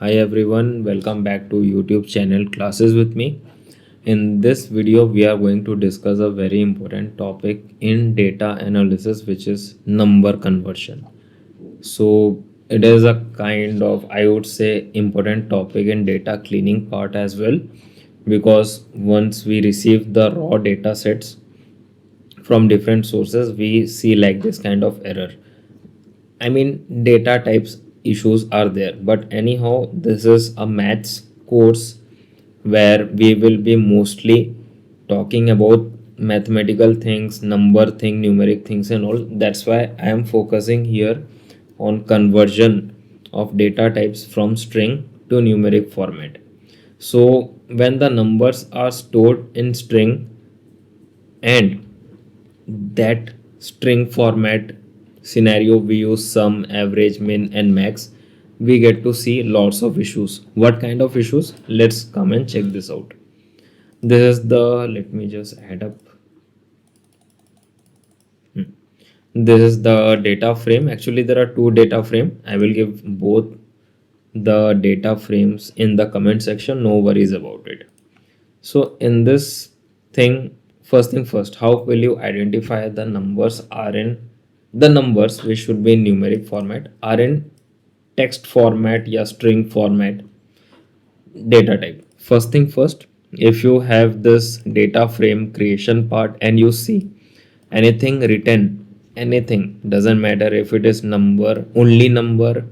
Hi everyone, welcome back to YouTube channel Classes with me. In this video, we are going to discuss a very important topic in data analysis, which is number conversion. So it is a kind of, I would say, important topic in data cleaning part as well, because once we receive the raw data sets from different sources, we see like this kind of error. I mean, data types issues are there, but anyhow, this is a maths course where we will be mostly talking about mathematical things, number thing, numeric things, and all. That's why I am focusing here on conversion of data types from string to numeric format. So, when the numbers are stored in string and that string format scenario, we use sum, average, min, and max, we get to see lots of issues. What kind of issues? Let's come and check this out. This is the, let me just add up. This is the data frame. Actually, there are two data frame. I will give both the data frames in the comment section. No worries about it. So in this thing, first thing first, how will you identify the numbers are in the numbers which should be in numeric format are in text format या string format data type. First thing first, if you have this data frame creation part and you see anything written, anything, doesn't matter if it is number, only number,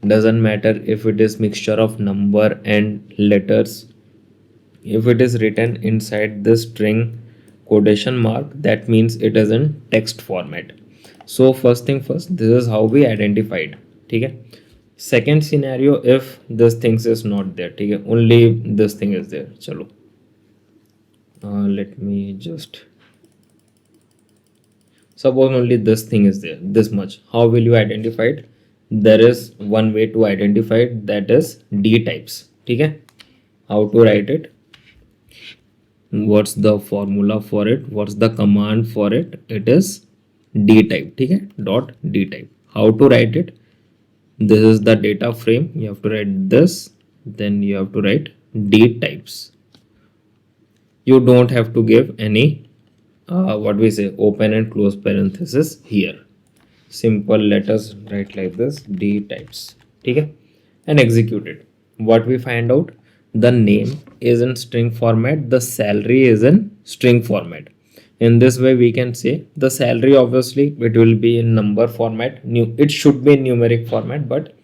doesn't matter if it is mixture of number and letters, if it is written inside the string quotation mark, that means it is in text format. So first thing first, this is how we identified. Okay. Second scenario, if this things is not there, okay, only this thing is there. Chalo. Let me just suppose only this thing is there, this much. How will you identify it? There is one way to identify it, that is D types. Okay. How to write it? What's the formula for it? What's the command for it? It is D type. Okay. Dot D type. How to write it? This is the data frame. You have to write this, then you have to write D types. You don't have to give any what we say open and close parenthesis here. Simple, let us write like this, D types. Okay, and execute it. What we find out, the name is in string format, the salary is in string format. In this way we can say the salary, obviously it will be in number format, it should be in numeric format, but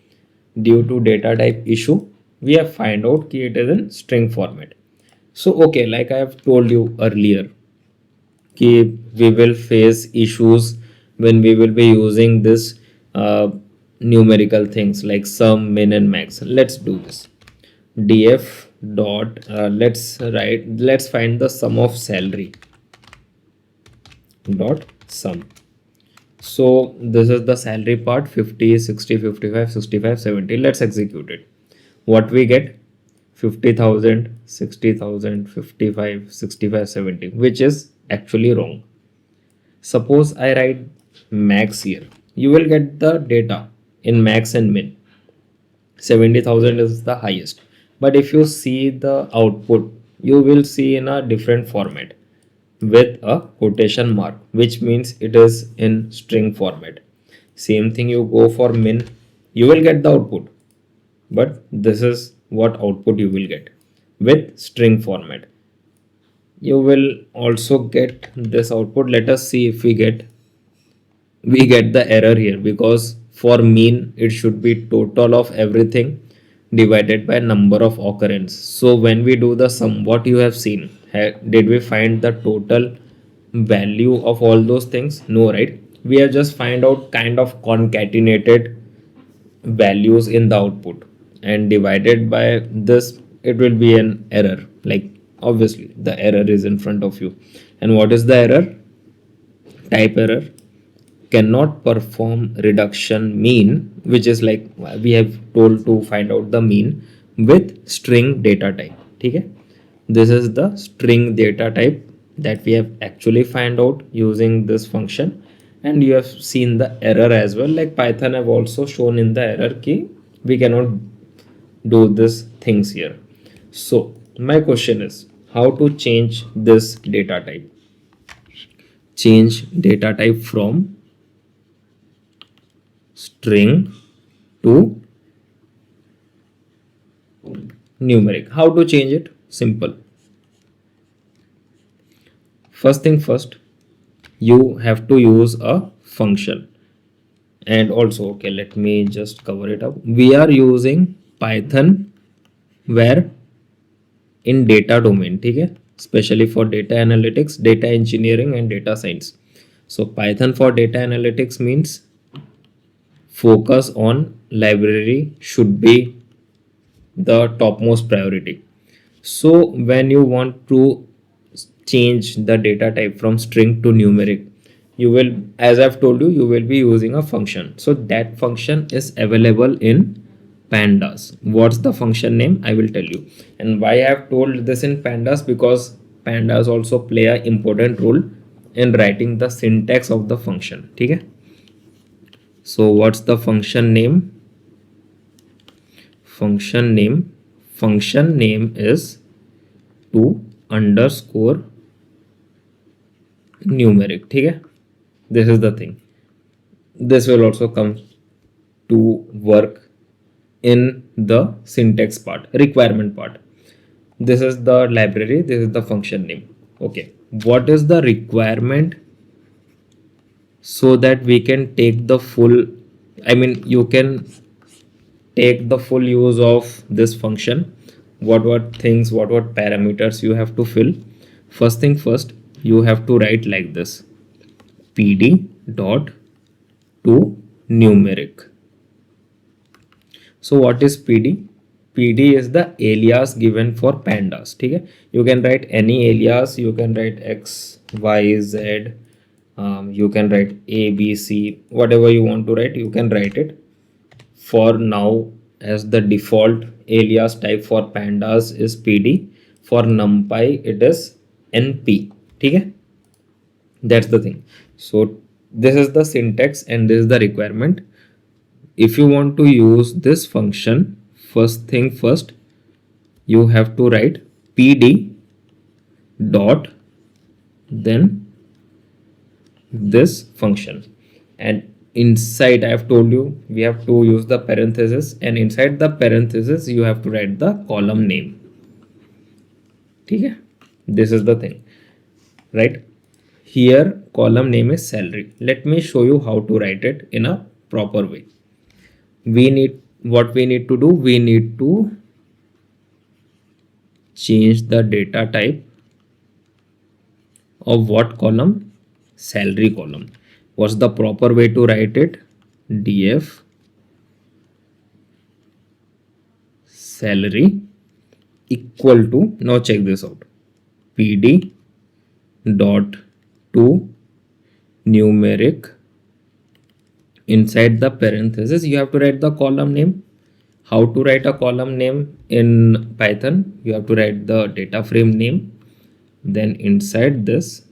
due to data type issue we have find out that it is in string format. So okay, like I have told you earlier, we will face issues when we will be using this numerical things like sum, min, and max. Let's do this. Df dot let's find the sum of salary dot sum. So this is the salary part, 50, 60, 55, 65, 70. Let's execute it. What we get? 50,000, 60,000, 55, 65, 70, which is actually wrong. Suppose I write max here. You will get the data in max and min. 70,000 is the highest. But if you see the output, you will see in a different format with a quotation mark, which means it is in string format. Same thing, you go for min, you will get the output, but this is what output you will get with string format. You will also get this output. Let us see if we get the error here, because for mean it should be total of everything divided by number of occurrence. So when we do the sum, what you have seen, did we find the total value of all those things? No, right? We have just find out kind of concatenated values in the output, and divided by this it will be an error. Like obviously the error is in front of you. And what is the error? Type error, cannot perform reduction mean, which is like we have told to find out the mean with string data type. Okay, this is the string data type that we have actually find out using this function. And you have seen the error as well, like Python have also shown in the error key we cannot do these things here. So my question is how to change this data type. Change data type from string to numeric. How to change it? Simple. First thing first, you have to use a function. And also, okay, let me just cover it up. We are using Python where in data domain, okay, especially for data analytics, data engineering, and data science. So Python for data analytics means focus on library should be the topmost priority. So when you want to change the data type from string to numeric, you will, as I've told you, you will be using a function. So that function is available in pandas. What's the function name? I will tell you. And why I have told this in pandas, because pandas also play an important role in writing the syntax of the function. Okay. So what's the function name? Function name is to underscore numeric. ठीक है, this is the thing. This will also come to work in the syntax part, requirement part. This is the library, this is the function name. Okay, what is the requirement so that we can take the full, I mean you can take the full use of this function? What things, what parameters you have to fill? First thing first, you have to write like this: pd dot to numeric. So what is pd? pd is the alias given for pandas. ठीक है, you can write any alias, you can write x y z, you can write a b c, whatever you want to write you can write it. For now, as the default alias type for pandas is pd. For numpy it is np. ठीक है, that's the thing. So this is the syntax and this is the requirement. If you want to use this function, first thing first, you have to write pd dot then this function, and inside I have told you we have to use the parenthesis, and inside the parenthesis you have to write the column name. Okay, this is the thing, right? Here column name is salary. Let me show you how to write it in a proper way. What we need to do, we need to change the data type of what column? Salary column. What's the proper way to write it? df salary equal to, now check this out, pd dot to numeric. Inside the parenthesis you have to write the column name. How to write a column name in Python? You have to write the data frame name, then inside this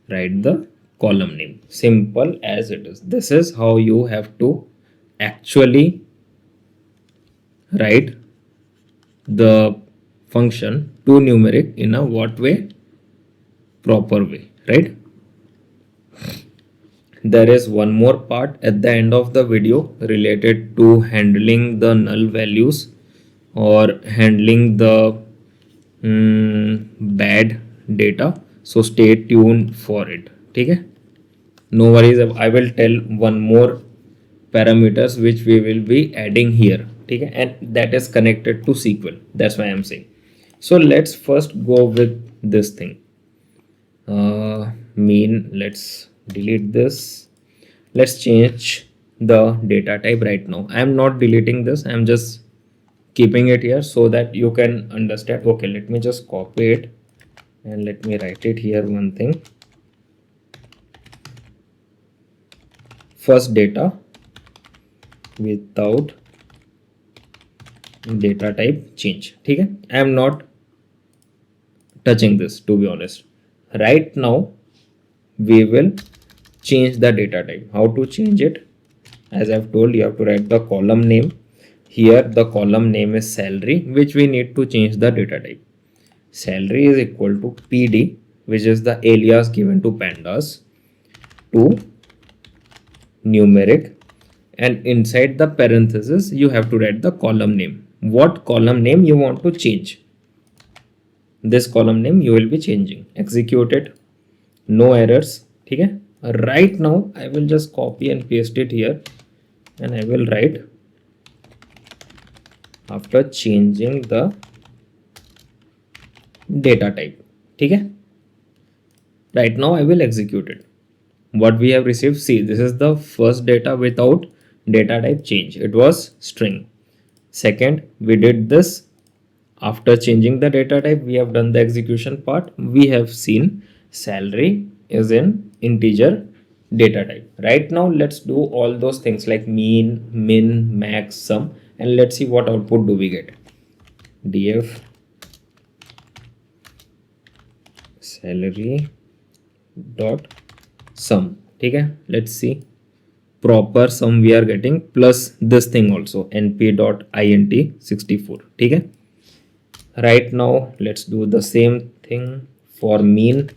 write the column name. Simple as it is. This is how you have to actually write the function to numeric in a what way? Proper way, right? There is one more part at the end of the video related to handling the null values or handling the bad data. So stay tuned for it. Okay, no worries, I will tell one more parameters which we will be adding here. Okay, and that is connected to SQL. That's why I'm saying. So let's first go with this thing. Let's delete this. Let's change the data type right now. I'm not deleting this, I'm just keeping it here so that you can understand. Okay, let me just copy it and let me write it here. One thing, first data without data type change. Okay, I am not touching this, to be honest. Right now we will change the data type. How to change it? As I've told, you have to write the column name. Here the column name is salary, which we need to change the data type. Salary is equal to PD, which is the alias given to pandas, to numeric, and inside the parenthesis you have to write the column name. What column name you want to change? This column name you will be changing. Execute it. No errors. ठीक है. Right now I will just copy and paste it here, and I will write after changing the data type. ठीक है. Right now I will execute it. What we have received, see, this is the first data without data type change. It was string. Second, we did this after changing the data type. We have done the execution part. We have seen salary is in integer data type. Right now let's do all those things like mean, min, max, sum, and let's see what output do we get. Df salary dot sum. ठीक है. Let's see. Proper sum we are getting plus this thing also, np.int 64. ठीक है. Right now let's do the same thing for mean,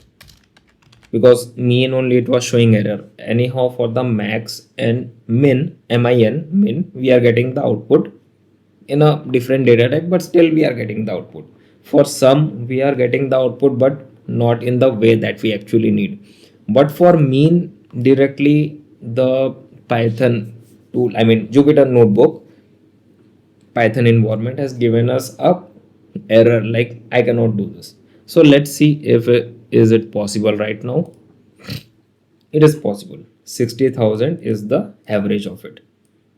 because mean only it was showing error. Anyhow, for the max and min, min, we are getting the output in a different data type, but still we are getting the output. For sum we are getting the output, but not in the way that we actually need. But for mean, directly the Python tool, I mean Jupyter Notebook Python environment has given us a error like I cannot do this. So let's see if is it possible right now. It is possible. 60,000 is the average of it.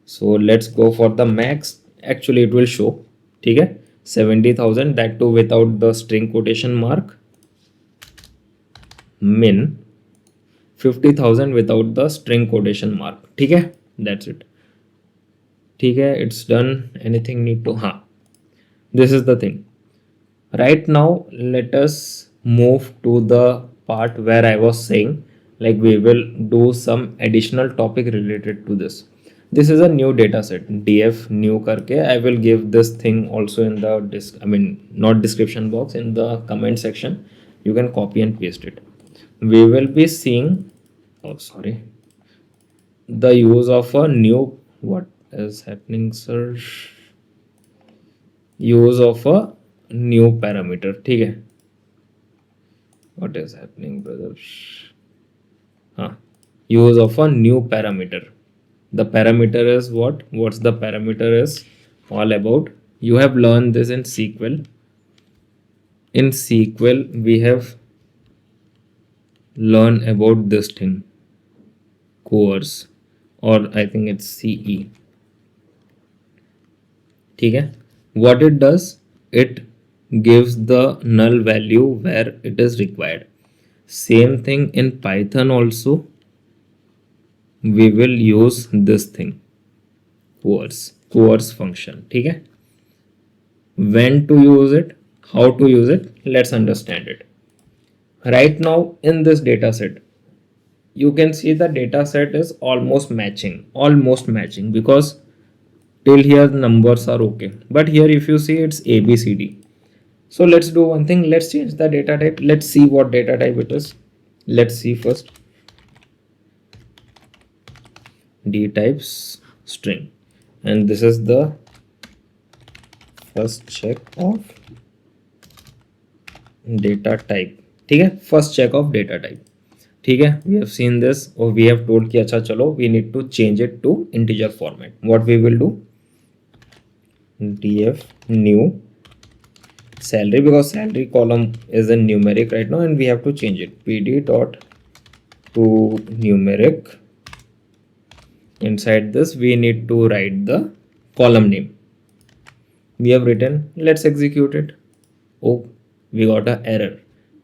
So let's go for the max. Actually it will show. ठीक है. 70,000, that too without the string quotation mark. Min 50,000 without the string quotation mark. ठीक है. That's it. ठीक है. It's done. Anything need to, हाँ, this is the thing. Right now let us move to the part where I was saying like we will do some additional topic related to this. This is a new data set, df new करके. I will give this thing also in the not description box, in the comment section. You can copy and paste it. We will be seeing, oh sorry, the use of a new, what is happening sir, use of a new parameter. ठीक है. What is happening brother? Use of a new parameter. The parameter is what? What's the parameter is all about? You have learned this in SQL. In SQL we have learned about this thing, course, or I think it's CE. ठीक है. What it does, it gives the null value where it is required. Same thing in Python also. We will use this thing, course function. ठीक है. When to use it, how to use it, let's understand it. Right now in this data set, you can see the data set is almost matching, because till here the numbers are okay, but here if you see it's ABCD. So let's do one thing. Let's change the data type. Let's see what data type it is. Let's see first. D types string, and this is the first check of data type. ठीक है. First check of data type. ठीक है. We have seen this, or we have told कि अच्छा चलो we need to change it to integer format. What we will do, df new salary, because salary column is in numeric right now and we have to change it. pd dot to numeric. Inside this we need to write the column name. We have written. Let's execute it. Oh, we got an error.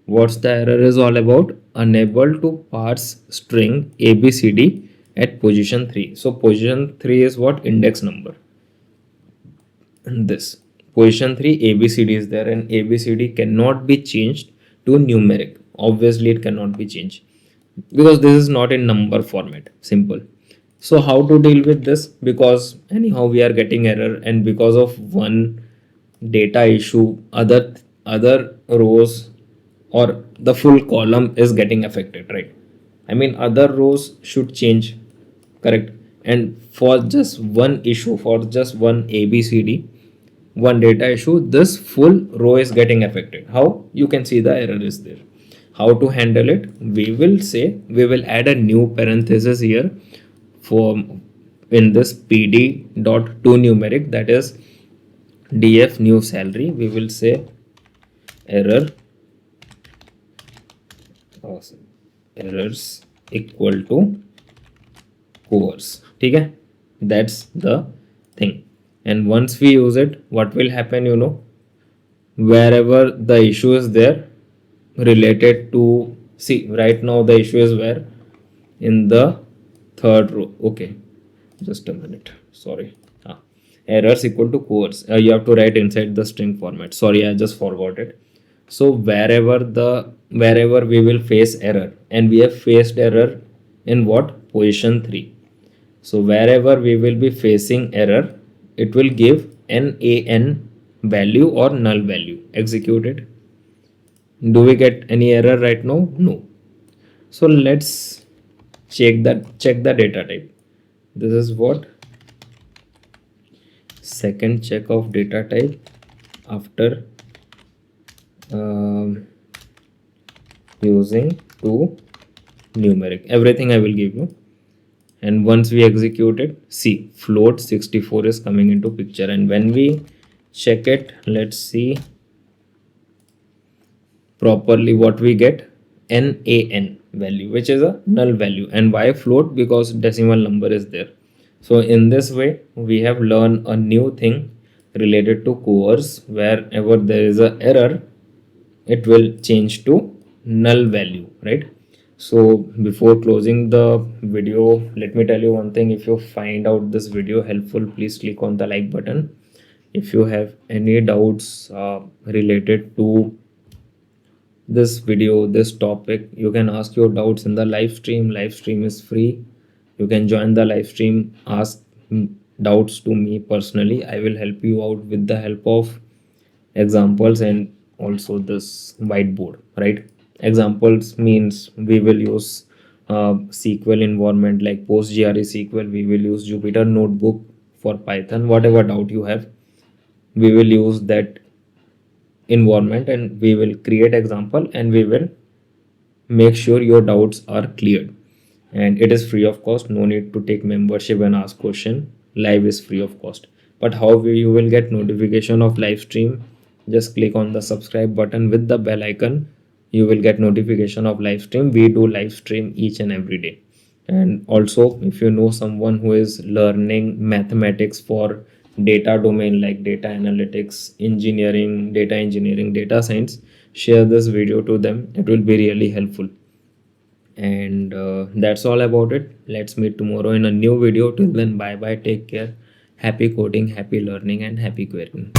What's the error is all about? Unable to parse string ABCD at position 3. So position 3 is what? Index number. And this position 3 ABCD is there, and ABCD cannot be changed to numeric. Obviously it cannot be changed because this is not in number format. Simple. So how to deal with this? Because anyhow we are getting error, and because of one data issue, other rows or the full column is getting affected, right? I mean, other rows should change, correct? And for just one issue, for just one abcd, one data issue, this full row is getting affected. How? You can see the error is there. How to handle it? We will say, we will add a new parenthesis here for in this pd dot to numeric, that is df new salary. We will say error, awesome, errors equal to course. ठीक है? That's the thing. And once we use it, what will happen, you know, wherever the issue is there related to, see right now the issue is where, in the third row. Okay, just a minute, sorry. ah, Errors equal to course, you have to write inside the string format. Sorry, I just forgot it. So wherever we will face error, and we have faced error in what position 3. So wherever we will be facing error, it will give NaN value or null value. Execute it. Do we get any error right now? No. So let's check the data type. This is what second check of data type after using to numeric. Everything I will give you. And once we execute it, see float 64 is coming into picture. And when we check it, let's see properly what we get, NaN value, which is a null value. And why float? Because decimal number is there. So in this way we have learned a new thing related to coerce. Wherever there is a error, it will change to null value, right? So before closing the video, let me tell you one thing. If you find out this video helpful, please click on the like button. If you have any doubts related to this video, this topic, you can ask your doubts in the live stream. Live stream is free. You can join the live stream, ask doubts to me personally. I will help you out with the help of examples and also this whiteboard, right? Examples means we will use SQL environment like PostgreSQL. We will use Jupyter Notebook for Python. Whatever doubt you have, we will use that environment and we will create example, and we will make sure your doubts are cleared. And it is free of cost. No need to take membership and ask question. Live is free of cost. But how you will get notification of live stream? Just click on the subscribe button with the bell icon. You will get notification of live stream. We do live stream each and every day. And also, if you know someone who is learning mathematics for data domain like data analytics, engineering, data science, share this video to them. It will be really helpful. And that's all about it. Let's meet tomorrow in a new video. Till then, bye bye, take care. Happy coding, happy learning, and happy querying.